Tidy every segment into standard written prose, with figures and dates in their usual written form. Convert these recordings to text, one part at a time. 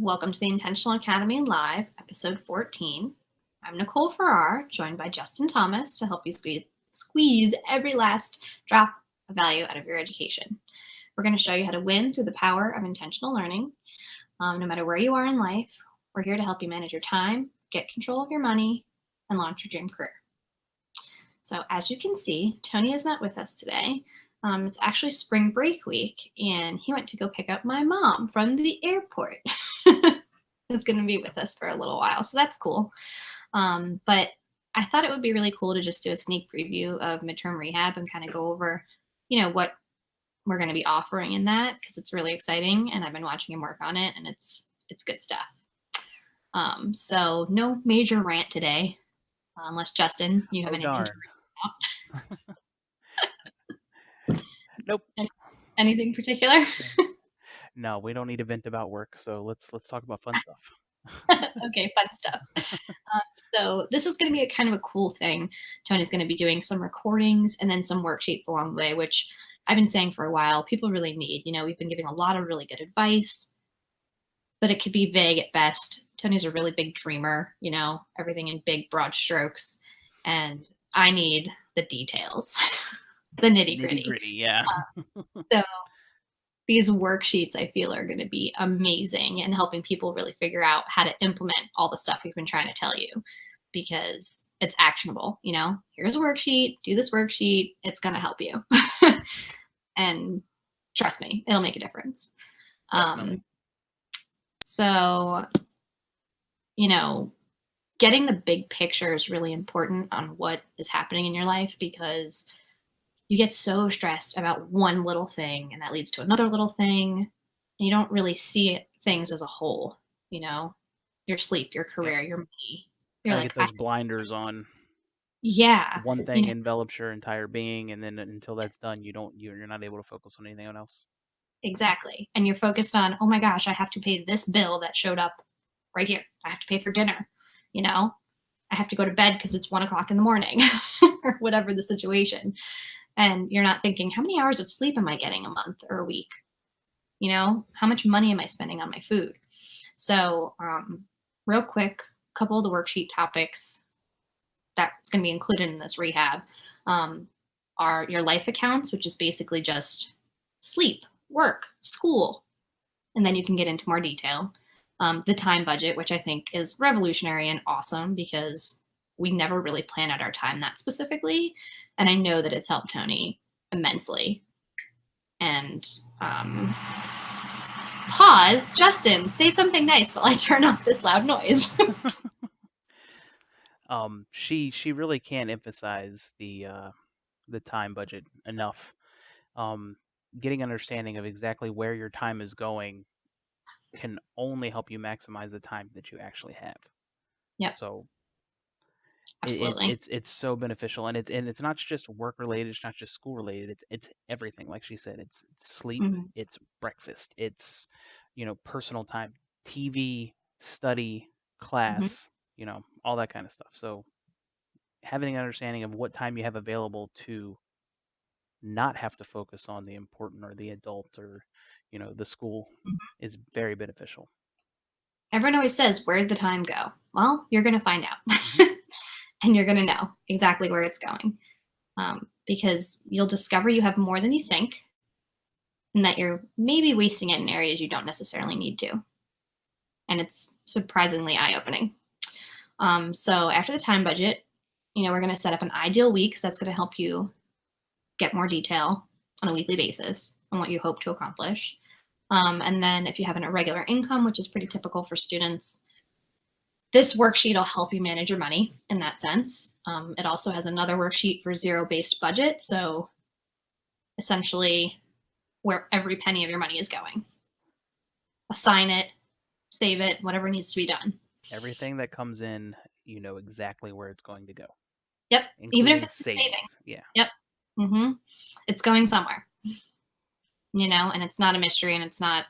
Welcome to the Intentional Academy Live, episode 14. I'm Nicole Farrar, joined by Justin Thomas to help you squeeze every last drop of value out of your education. We're going to show you how to win through the power of intentional learning. No matter where you are in life, we're here to help you manage your time, get control of your money, and launch your dream career. So, as you can see, Tony is not with us today. It's actually spring break week, and he went to go pick up my mom from the airport. Is going to be with us for a little while, so that's cool. But I thought it would be really cool to just do a sneak preview of midterm rehab and kind of go over, what we're going to be offering in that because it's really exciting, and I've been watching him work on it, and it's good stuff. So no major rant today, unless Justin, you have anything to Darn. Nope. Anything particular? No, we don't need to vent about work, so let's talk about fun stuff. Okay, fun stuff. So this is going to be a kind of a cool thing. Tony's going to be doing some recordings and then some worksheets along the way, which I've been saying for a while. People really need. We've been giving a lot of really good advice, but it could be vague at best. Tony's a really big dreamer. Everything in big, broad strokes, and I need the details, the nitty gritty. Nitty-gritty, yeah. So these worksheets I feel are going to be amazing and helping people really figure out how to implement all the stuff we've been trying to tell you because it's actionable. Here's a worksheet, do this worksheet, it's going to help you. And trust me, it'll make a difference. So, getting the big picture is really important on what is happening in your life because you get so stressed about one little thing and that leads to another little thing. And you don't really see things as a whole, your sleep, your career, your money. You're Gotta like, get those blinders on. yeah. One thing envelops your entire being, and then until that's done, you're not able to focus on anything else. Exactly. And you're focused on, oh my gosh, I have to pay this bill that showed up right here. I have to pay for dinner. I have to go to bed because it's 1:00 in the morning or whatever the situation. And you're not thinking, how many hours of sleep am I getting a month or a week? How much money am I spending on my food? So, real quick, a couple of the worksheet topics that's going to be included in this rehab are your life accounts, which is basically just sleep, work, school, and then you can get into more detail. The time budget, which I think is revolutionary and awesome because we never really plan out our time that specifically. And I know that it's helped Tony immensely. And pause. Justin, say something nice while I turn off this loud noise. She really can't emphasize the time budget enough. Getting understanding of exactly where your time is going can only help you maximize the time that you actually have. Yep. So Absolutely. it's so beneficial, and it's not just work related, it's not just school related, it's everything. Like she said, it's sleep, it's breakfast, it's personal time, TV, study, class, all that kind of stuff. So having an understanding of what time you have available to not have to focus on the important or the adult or the school is very beneficial. Everyone always says, where'd the time go? Well, you're going to find out. And you're going to know exactly where it's going because you'll discover you have more than you think and that you're maybe wasting it in areas you don't necessarily need to. And it's surprisingly eye-opening. So after the time budget, we're going to set up an ideal week because that's going to help you get more detail on a weekly basis on what you hope to accomplish. And then if you have an irregular income, which is pretty typical for students, this worksheet will help you manage your money in that sense. It also has another worksheet for zero-based budget. So essentially where every penny of your money is going. Assign it, save it, whatever needs to be done. Everything that comes in, you know exactly where it's going to go. Yep. Even if it's savings. Yeah. Yep. It's going somewhere. And it's not a mystery and it's not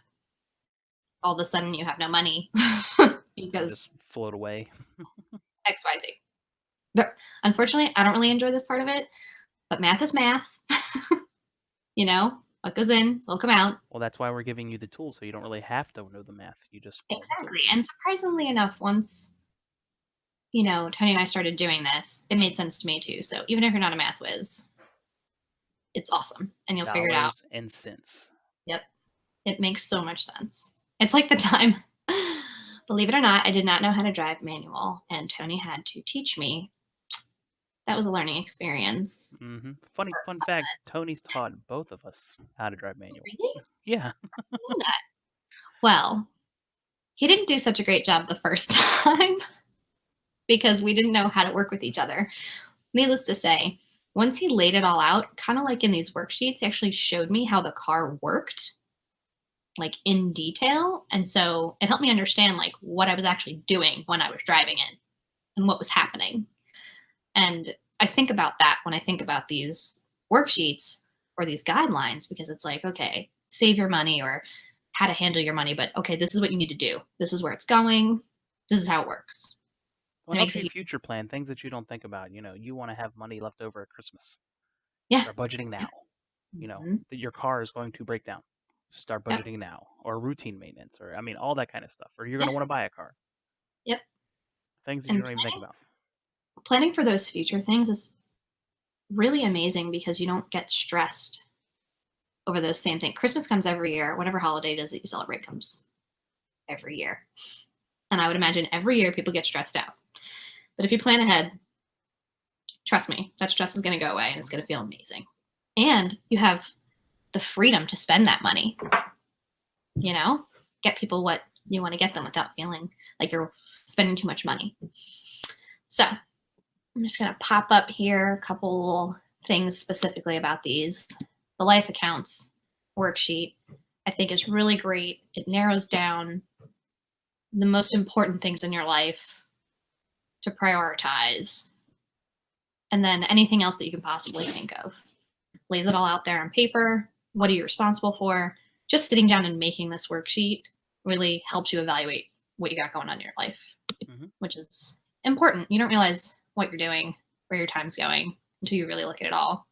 all of a sudden you have no money because just float away. XYZ. Unfortunately, I don't really enjoy this part of it, but math is math. what goes in will come out. Well, that's why we're giving you the tools, so you don't really have to know the math. You just follow the Exactly. tools. And surprisingly enough, once, Tony and I started doing this, it made sense to me too. So even if you're not a math whiz, it's awesome and you'll figure it out. Dollars and cents. Yep. It makes so much sense. It's like the time, believe it or not, I did not know how to drive manual, and Tony had to teach me. That was a learning experience. Funny fun fact: Tony's taught both of us how to drive manual. Really? Yeah. I didn't know that. Well, he didn't do such a great job the first time because we didn't know how to work with each other. Needless to say, once he laid it all out, kind of like in these worksheets, he actually showed me how the car worked, like in detail. And so it helped me understand like what I was actually doing when I was driving it and what was happening. And I think about that when I think about these worksheets or these guidelines because it's like, okay, save your money or how to handle your money, but okay, this is what you need to do. This is where it's going. This is how it works. Well, It it makes helps a you huge, future plan things that you don't think about. You want to have money left over at Christmas. yeah. Start budgeting now. Mhm. That your car is going to break down. Start Yep. budgeting now, or routine maintenance, or I mean, all that kind of stuff. Or you're going Yeah. to want to buy a car. Yep. Things that you And don't even think about. planning for those future things is really amazing because you don't get stressed over those same things. Christmas comes every year. Whatever holiday it is that you celebrate comes every year. And I would imagine every year people get stressed out. But if you plan ahead, trust me, that stress is going to go away and it's going to feel amazing. And you have the freedom to spend that money, you know, get people what you want to get them without feeling like you're spending too much money. So I'm just going to pop up here a couple things specifically about these. The life accounts worksheet, I think, is really great. It narrows down the most important things in your life to prioritize, and then anything else that you can possibly think of. Lays it all out there on paper. What are you responsible for? Just sitting down and making this worksheet really helps you evaluate what you got going on in your life, which is important. You don't realize what you're doing, where your time's going until you really look at it all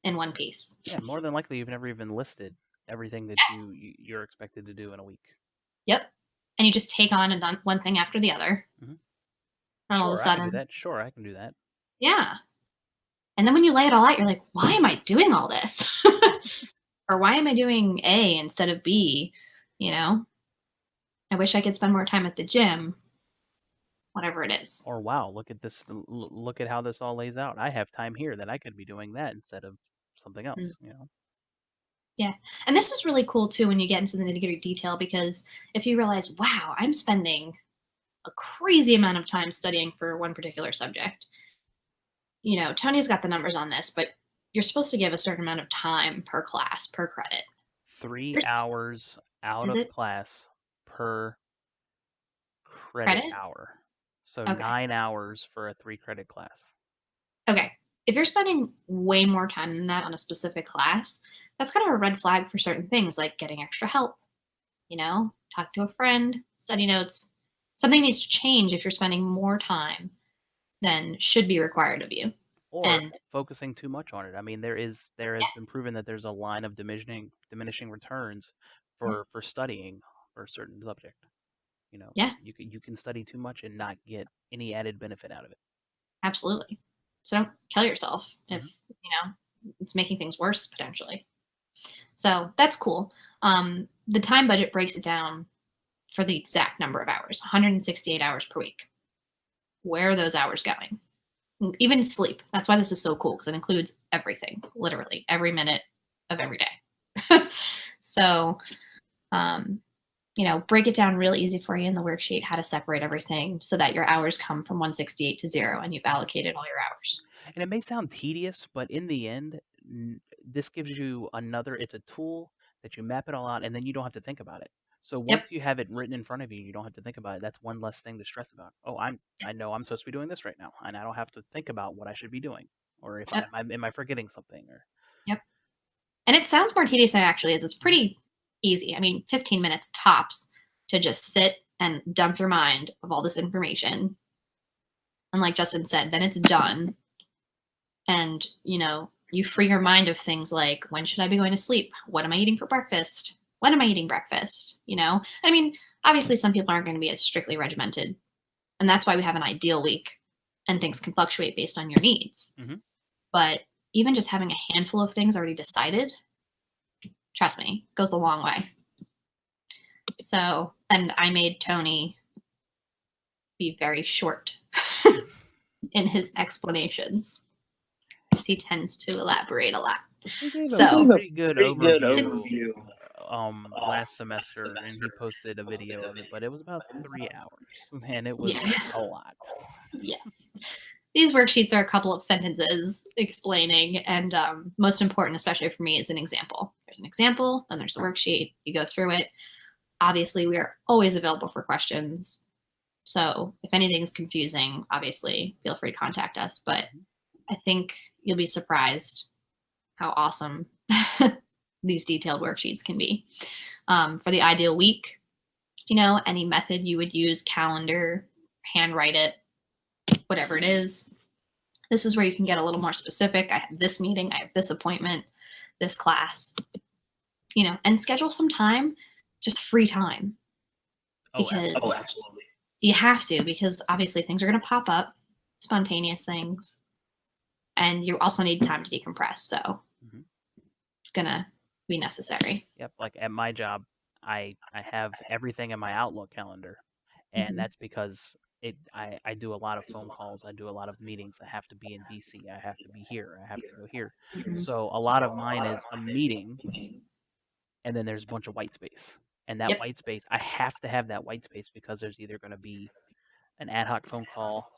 in one piece. Yeah, more than likely you've never even listed everything that you're expected to do in a week. Yep. And you just take on and one thing after the other. And all of a Sure, I can do sudden, that. Sure, I can do that. yeah. And then when you lay it all out, you're like, why am I doing all this? Or why am I doing A instead of B? You know, I wish I could spend more time at the gym, whatever it is. Or wow, look at this. Look at how this all lays out. I have time here that I could be doing that instead of something Mm. else. Yeah. And this is really cool too when you get into the nitty gritty detail because if you realize, wow, I'm spending a crazy amount of time studying for one particular subject. Tony's got the numbers on this, but you're supposed to give a certain amount of time per class, per credit. 3 There's- hours out Is of it class per credit credit? hour. So Okay. 9 hours for a 3 credit class. Okay. If you're spending way more time than that on a specific class, that's kind of a red flag for certain things like getting extra help, talk to a friend, study notes. Something needs to change if you're spending more time than should be required of you. Or And focusing too much on it. I mean, there has been proven that there's a line of diminishing returns yeah, for studying for a certain subject. yeah, You can study too much and not get any added benefit out of it. absolutely. So don't kill yourself if, Mhm. it's making things worse potentially. So that's cool. The time budget breaks it down for the exact number of hours, 168 hours per week. Where are those hours going? Even sleep. That's why this is so cool because it includes everything, literally every minute of every day. So, um, break it down real easy for you in the worksheet how to separate everything so that your hours come from 168 to 0 and you've allocated all your hours. And it may sound tedious, but in the end, this gives you it's a tool that you map it all out and then you don't have to think about it. So Yep. once you have it written in front of you, you don't have to think about it. That's one less thing to stress about. Oh, I know I'm supposed to be doing this right now, and I don't have to think about what I should be doing, or if Yep. am I forgetting something, or Yep. And it sounds more tedious than it actually is. It's pretty easy. I mean, 15 minutes tops to just sit and dump your mind of all this information. And like Justin said, then it's done. And, you free your mind of things like, when should I be going to sleep? What am I eating for breakfast? When am I eating breakfast? I mean, obviously some people aren't going to be as strictly regimented, and that's why we have an ideal week, and things can fluctuate based on your needs. Mhm. But even just having a handful of things already decided, trust me, goes a long way. So, and I made Tony be very short in his explanations, because he tends to elaborate a lot. He gave a So, pretty good overview it's last semester, and he posted a video of it, but it was about 3 hours, and it was yeah, a lot. yes. These worksheets are a couple of sentences explaining, and most important, especially for me, is an example. There's an example, then there's the worksheet. You go through it. Obviously, we are always available for questions. So if anything's confusing, obviously, feel free to contact us. But I think you'll be surprised how awesome these detailed worksheets can be. For the ideal week, any method you would use, calendar, handwrite it, whatever it is. This is where you can get a little more specific. I have this meeting, I have this appointment, this class, and schedule some time, just free time. Because Absolutely. you have to, because obviously things are going to pop up, spontaneous things, and you also need time to decompress. So Mhm. it's going to be necessary. Yep, like at my job, I have everything in my Outlook calendar, and Mhm. that's because I do a lot of phone calls, I do a lot of meetings. I have to be in DC, I have to be here, I have to go here. Mhm. So a lot of mine is a meeting, and then there's a bunch of white space. And that Yep. white space, I have to have that white space because there's either going to be an ad hoc phone call,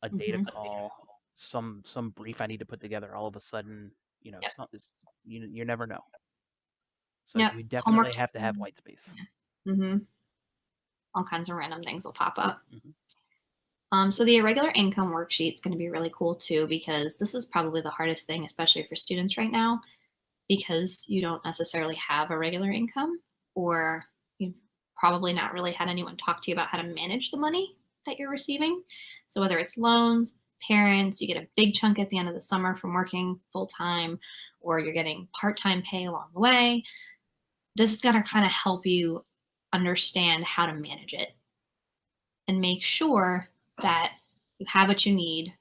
a data Mhm. call, some brief I need to put together all of a sudden, Yep. you never know. So Yep. you Homework. definitely have to have white space. Hmm. All kinds of random things will pop up. Hmm. So the irregular income worksheet is going to be really cool too, because this is probably the hardest thing, especially for students right now, because you don't necessarily have a regular income, or you've probably not really had anyone talk to you about how to manage the money that you're receiving. So whether it's loans, parents, you get a big chunk at the end of the summer from working full time, or you're getting part-time pay along the way, this is going to kind of help you understand how to manage it and make sure that you have what you need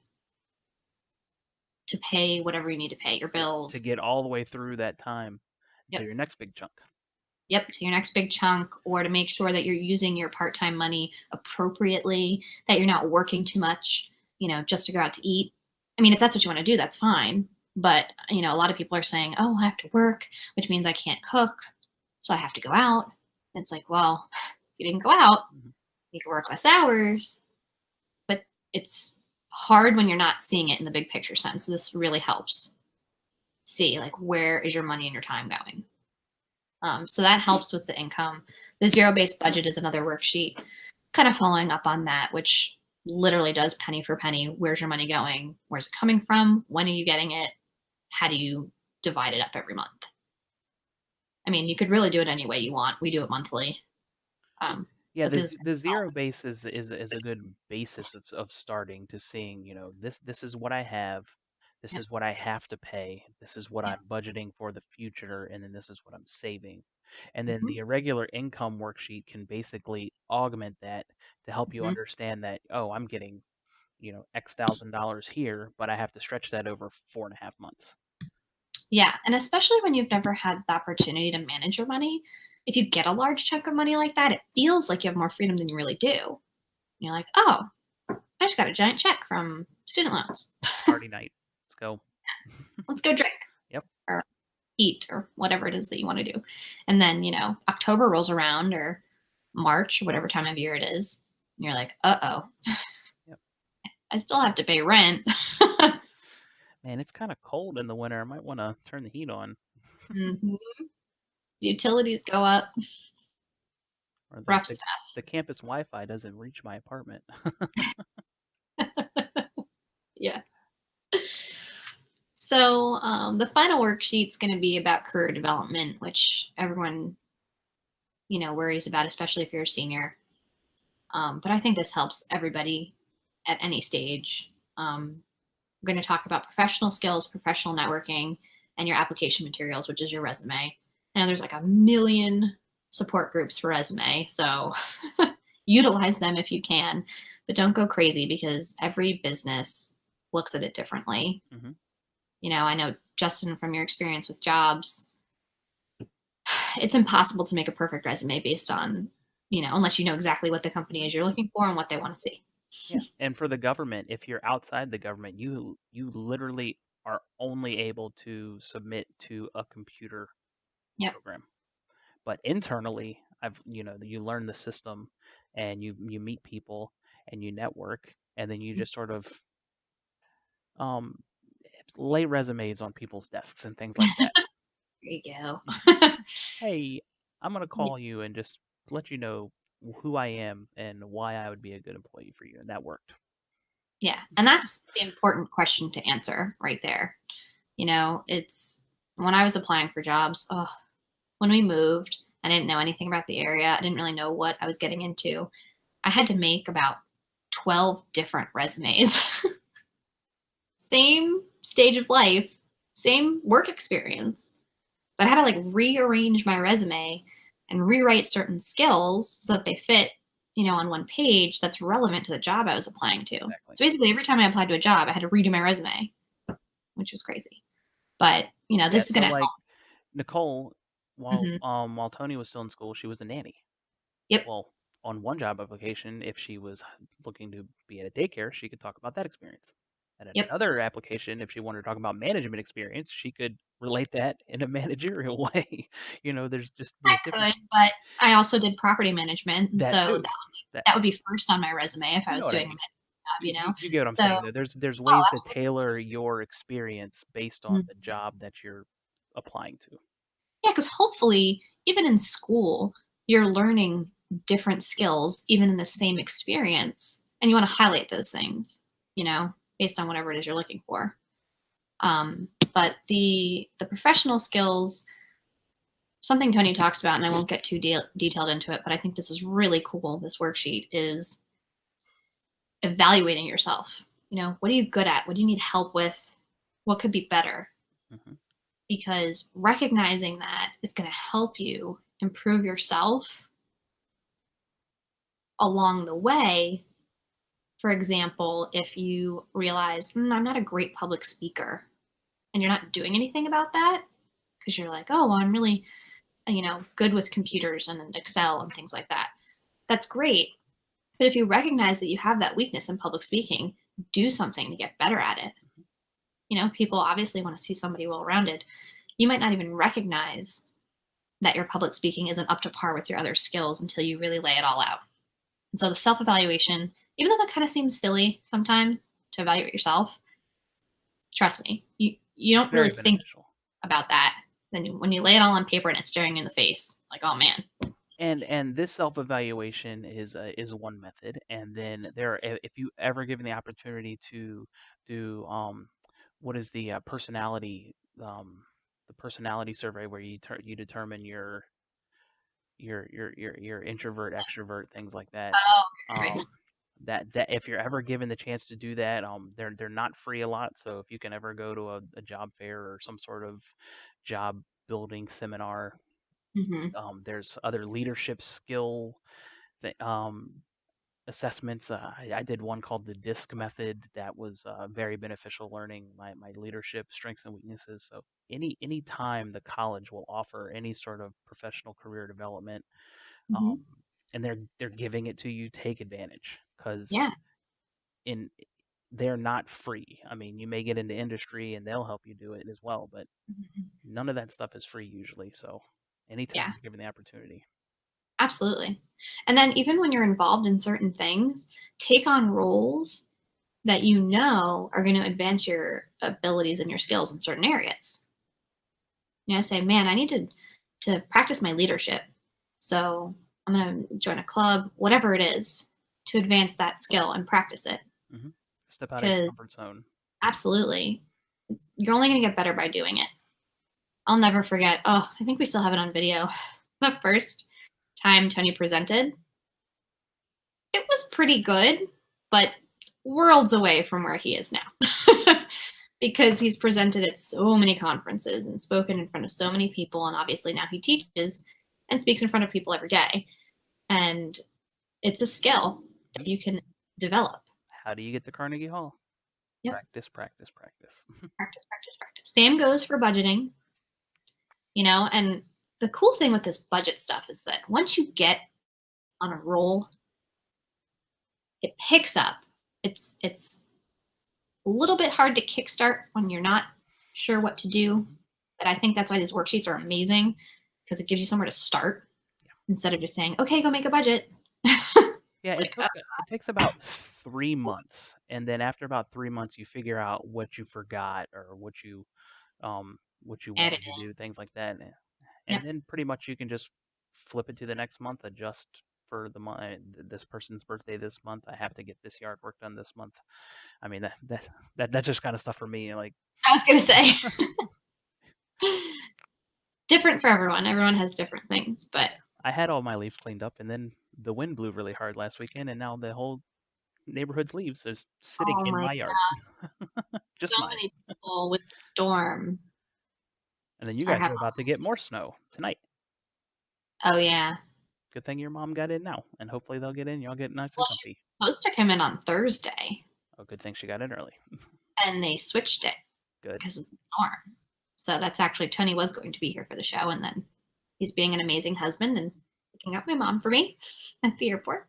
to pay whatever you need to pay, your To bills. get all the way through that time to Yep. your next big chunk. Yep, to your next big chunk, or to make sure that you're using your part-time money appropriately, that you're not working too much, just to go out to eat. I mean, if that's what you want to do, that's fine. But, a lot of people are saying, oh, I have to work, which means I can't cook, so I have to go out. And it's like, well, if you didn't go out, Mhm. you can work less hours, but it's hard when you're not seeing it in the big picture sense. So this really helps see, like, where is your money and your time going. So that helps with the income. The zero-based budget is another worksheet, kind of following up on that, which literally does penny for penny. Where's your money going? Where's it coming from? When are you getting it? How do you divide it up every month? I mean, you could really do it any way you want. We do it monthly. Yeah, But this is the zero base is a good basis of starting to seeing, this is what I have, this yeah, is what I have to pay, this is what yeah, I'm budgeting for the future, and then this is what I'm saving. And then mhm, the irregular income worksheet can basically augment that to help you mhm. understand that, oh, I'm getting, X thousand dollars here, but I have to stretch that over 4.5 months. Yeah, and especially when you've never had the opportunity to manage your money, if you get a large chunk of money like that, it feels like you have more freedom than you really do. You're like, oh, I just got a giant check from student loans. Party night. Let's go. Let's go drink Yep. or eat or whatever it is that you want to do. And then, October rolls around, or March, or whatever time of year it is. And you're like, uh-oh, Yep. I still have to pay rent. Man, it's kind of cold in the winter. I might want to turn the heat on. Mhm. Utilities go up. Or Rough stuff. the campus Wi-Fi doesn't reach my apartment. Yeah. So the final worksheet's going to be about career development, which everyone, worries about, especially if you're a senior. But I think this helps everybody at any stage. We're going to talk about professional skills, professional networking, and your application materials, which is your resume. I know there's like a million support groups for resume, so utilize them if you can, but don't go crazy because every business looks at it differently. Hmm. I know, Justin, from your experience with jobs, it's impossible to make a perfect resume based on, unless you know exactly what the company is you're looking for and what they want to see. Yeah. And for the government, if you're outside the government, you literally are only able to submit to a computer Yep. program. But internally, you learn the system and you meet people and you network and then you just sort of um lay resumes on people's desks and things like that. There you go. Hey, I'm gonna Yeah. call you and just let you know who I am and why I would be a good employee for you, and that worked. Yeah. And that's the important question to answer right there. It's when I was applying for jobs, when we moved, I didn't know anything about the area. I didn't really know what I was getting into. I had to make about 12 different resumes. Same stage of life, same work experience. But I had to like rearrange my resume and rewrite certain skills so that they fit, on one page that's relevant to the job I was applying to. Exactly. So basically, every time I applied to a job, I had to redo my resume, which was crazy. But Yeah, this is so going to like help. Nicole, Hmm. while Tony was still in school, she was a nanny. Yep. Well, on one job application, if she was looking to be at a daycare, she could talk about that experience. And at Yep. another application, if she wanted to talk about management experience, she could relate that in a managerial way. I there's different could, but I also did property management, and that so too. That that would be first on my resume if I you know was what I doing a mean. management job. You get what I'm So, saying though. There's oh, ways to absolutely. tailor your experience based on the job that you're applying to. Yeah, because hopefully, even in school, you're learning different skills, even in the same experience, and you want to highlight those things, based on whatever it is you're looking for. But the professional skills, something Tony talks about, and I won't get too detailed into it, but I think this is really cool. This worksheet is evaluating yourself. What are you good at? What do you need help with? What could be better? Hmm. Because recognizing that is going to help you improve yourself along the way. For example, if you realize, I'm not a great public speaker, and you're not doing anything about that because you're like, oh, well, I'm really, good with computers and Excel and things like that. That's great. But if you recognize that you have that weakness in public speaking, do something to get better at it. People obviously want to see somebody well rounded. You might not even recognize that your public speaking isn't up to par with your other skills until you really lay it all out. And so the self evaluation, even though that kind of seems silly sometimes to evaluate yourself, trust me, you It's don't really very think beneficial. about that. Then when you lay it all on paper and it's staring you in the face, like, oh man. And this self-evaluation is one method, and then if you ever given the opportunity to do what is the personality survey where you determine your introvert, extrovert, things like that. Oh, right. Um, that if you're ever given the chance to do that, they're not free a lot. So if you can ever go to a job fair or some sort of job building seminar, Hmm. there's other leadership skill th- um, assessments. I did one called the DISC method that was very beneficial learning my leadership strengths and weaknesses. So any time the college will offer any sort of professional career development, Hmm. um, and they're giving it to you, take advantage because Yeah. in they're not free. I mean, you may get into industry and they'll help you do it as well, but Mhm. none of that stuff is free usually. So anytime Yeah, you're given the opportunity. absolutely. And then even when you're involved in certain things, take on roles that are going to advance your abilities and your skills in certain areas. Say, man, I need to practice my leadership. So I'm going to join a club, whatever it is, to advance that skill and practice it. Hmm. Step out of your Because comfort zone. absolutely, you're only going to get better by doing it. I'll never forget. Oh, I think we still have it on video. The first time Tony presented, it was pretty good, but worlds away from where he is now. because he's presented at so many conferences and spoken in front of so many people. And obviously now he teaches and speaks in front of people every day. And it's a skill that you can develop. How do you get to Carnegie Hall? Yep. Practice, practice, practice. Practice, practice, practice. Same goes for budgeting, and the cool thing with this budget stuff is that once you get on a roll, it picks up. It's a little bit hard to kickstart when you're not sure what to do. But I think that's why these worksheets are amazing, because it gives you somewhere to start instead of just saying, okay, go make a budget. Yeah, it takes about 3 months, and then after about 3 months, you figure out what you forgot or what you wanted to do, things like that, and then pretty much you can just flip it to the next month, adjust for the month. This person's birthday this month. I have to get this yard work done this month. I mean that's just kind of stuff for me. Like I was gonna say, different for everyone. Everyone has different things, but I had all my leaves cleaned up, and then the wind blew really hard last weekend, and now the whole neighborhood's leaves is sitting in my yard. Just so many people with the storm. And then you guys are about to get more snow tonight. Oh yeah. Good thing your mom got in now, and hopefully they'll get in. Y'all get nice and comfy. She's supposed to come in on Thursday. Oh, good thing she got in early. And they switched it. Good. Because of the storm. So that's actually, Tony was going to be here for the show, and then he's being an amazing husband and picking up my mom for me at the airport.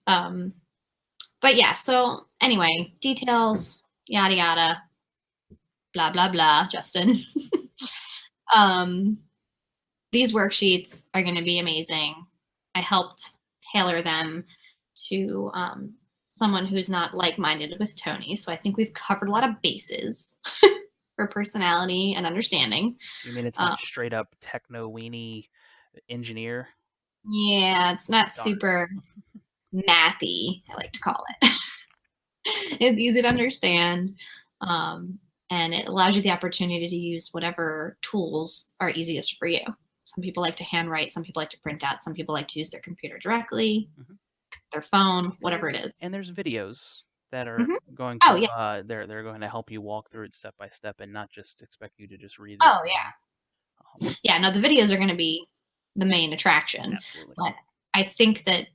But yeah, so anyway, details, yada yada, blah blah blah, Justin. These worksheets are going to be amazing. I helped tailor them to someone who's not like-minded with Tony, so I think we've covered a lot of bases for personality and understanding. You mean it's not straight up techno weenie engineer? Yeah, it's not super mathy, I like to call it. It's easy to understand, and it allows you the opportunity to use whatever tools are easiest for you. Some people like to handwrite, some people like to print out, some people like to use their computer directly, their phone, whatever it is. And there's videos that are going to they're going to help you walk through it step by step and not just expect you to just read it. Oh yeah. Yeah, no, the videos are going to be the main attraction. Absolutely. But I think that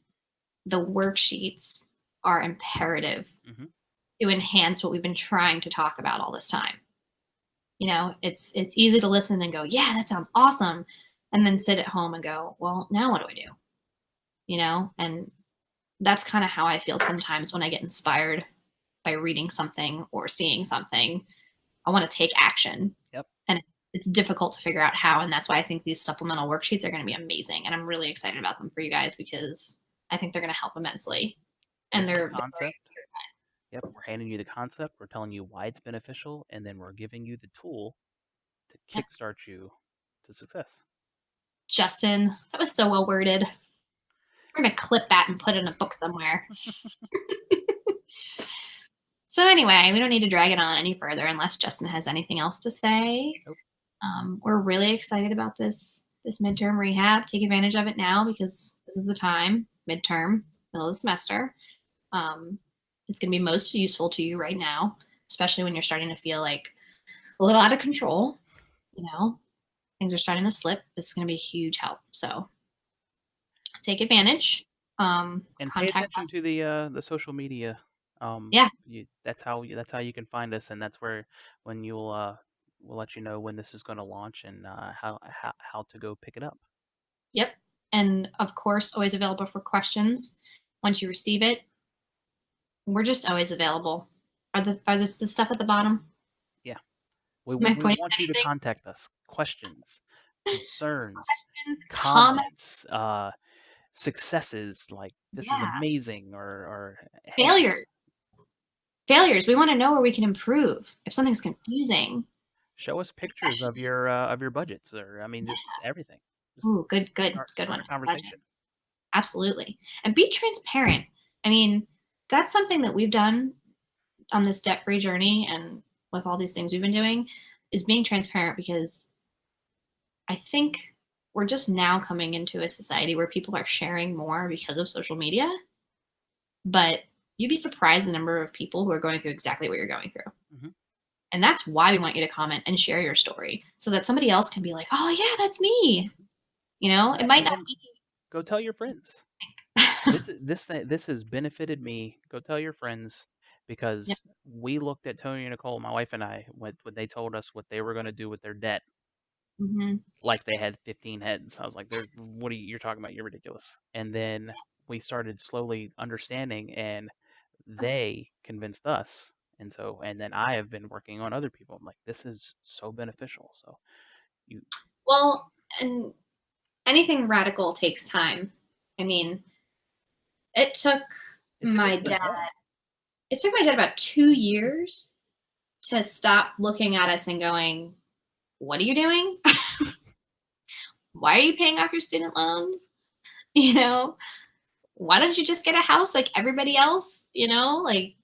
the worksheets are imperative to enhance what we've been trying to talk about all this time. It's easy to listen and go, yeah, that sounds awesome. And then sit at home and go, well, now what do I do? And that's kind of how I feel sometimes when I get inspired by reading something or seeing something. I want to take action. Yep. And it's difficult to figure out how. And that's why I think these supplemental worksheets are going to be amazing. And I'm really excited about them for you guys because I think they're going to help immensely. And they're concept. Yep, we're handing you the concept. We're telling you why it's beneficial, and then we're giving you the tool to kickstart you to success. Justin, that was so well worded. We're going to clip that and put it in a book somewhere. So anyway, we don't need to drag it on any further unless Justin has anything else to say. Nope. We're really excited about this midterm rehab. Take advantage of it now because this is the time, midterm, middle of the semester. It's going to be most useful to you right now, especially when you're starting to feel like a little out of control. Things are starting to slip. This is going to be a huge help. So take advantage. And pay attention to the social media. That's how you can find us, and that's where when we'll let you know when this is going to launch and how to go pick it up. Yep, and of course, always available for questions once you receive it. We're just always available. Are this the stuff at the bottom? Yeah, we want you to contact us. Questions, concerns, comments, successes like this is amazing or failure. Failures. We want to know where we can improve. If something's confusing, show us pictures of your budgets, or just everything. Ooh, good one. Conversation. Absolutely, and be transparent. That's something that we've done on this debt-free journey, and with all these things we've been doing, is being transparent because I think we're just now coming into a society where people are sharing more because of social media, but you'd be surprised the number of people who are going through exactly what you're going through. And that's why we want you to comment and share your story so that somebody else can be like, oh, yeah, that's me. You know, it might not be. Go tell your friends. This has benefited me. Go tell your friends because Yep. we looked at Tony and Nicole, my wife and I, when they told us what they were going to do with their debt, like they had 15 heads. I was like, what are you're talking about? You're ridiculous. And then we started slowly understanding, and they convinced us. And then I have been working on other people. I'm like, this is so beneficial. So Well, and anything radical takes time. I mean, it took my dad. It took my dad about 2 years to stop looking at us and going, "What are you doing? Why are you paying off your student loans? You know, why don't you just get a house like everybody else?" You know, like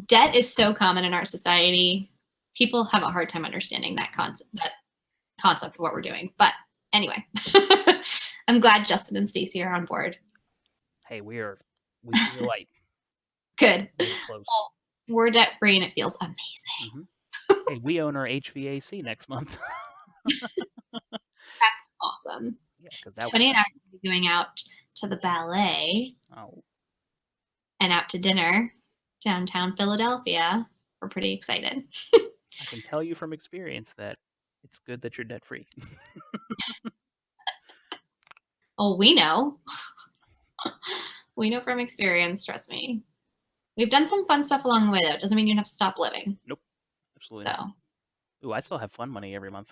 debt is so common in our society. People have a hard time understanding that concept of what we're doing. But anyway, I'm glad Justin and Stacy are on board. Hey, we feel like Good. close. Well, we're debt free and it feels amazing. Hey, we own our HVAC next month. That's awesome. Yeah, because Tony and I are going to be going out to the ballet and out to dinner downtown Philadelphia. We're pretty excited. I can tell you from experience that it's good that you're debt free. Oh, we know. We know from experience, trust me. We've done some fun stuff along the way, though. Doesn't mean you have to stop living. Nope. Absolutely not. Ooh, I still have fun money every month.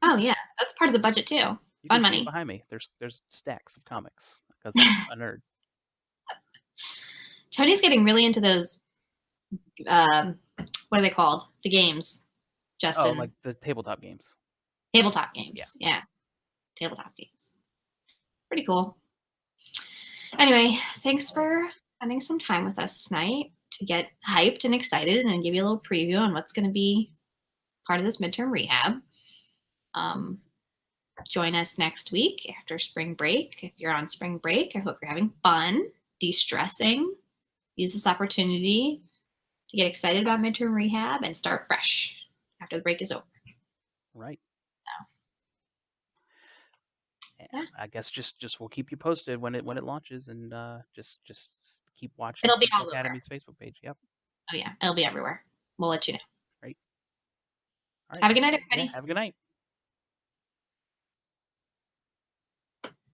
Oh, yeah. That's part of the budget, too. You Fun can see money. it behind me. There's stacks of comics because I'm a nerd. Tony's getting really into those, what are they called? The games, Justin. Oh, like the tabletop games. Tabletop games. Yeah. Tabletop games. Pretty cool. Anyway, thanks for spending some time with us tonight to get hyped and excited and give you a little preview on what's going to be part of this midterm rehab. Join us next week after spring break. If you're on spring break, I hope you're having fun, de-stressing. Use this opportunity to get excited about midterm rehab and start fresh after the break is over. Right. Yeah. I guess just we'll keep you posted when it launches, and just keep watching. It'll be all Academy's over. Facebook page. Yep. Oh yeah, it'll be everywhere. We'll let you know. Right. All right. Have a good night, everybody. Yeah, have a good night.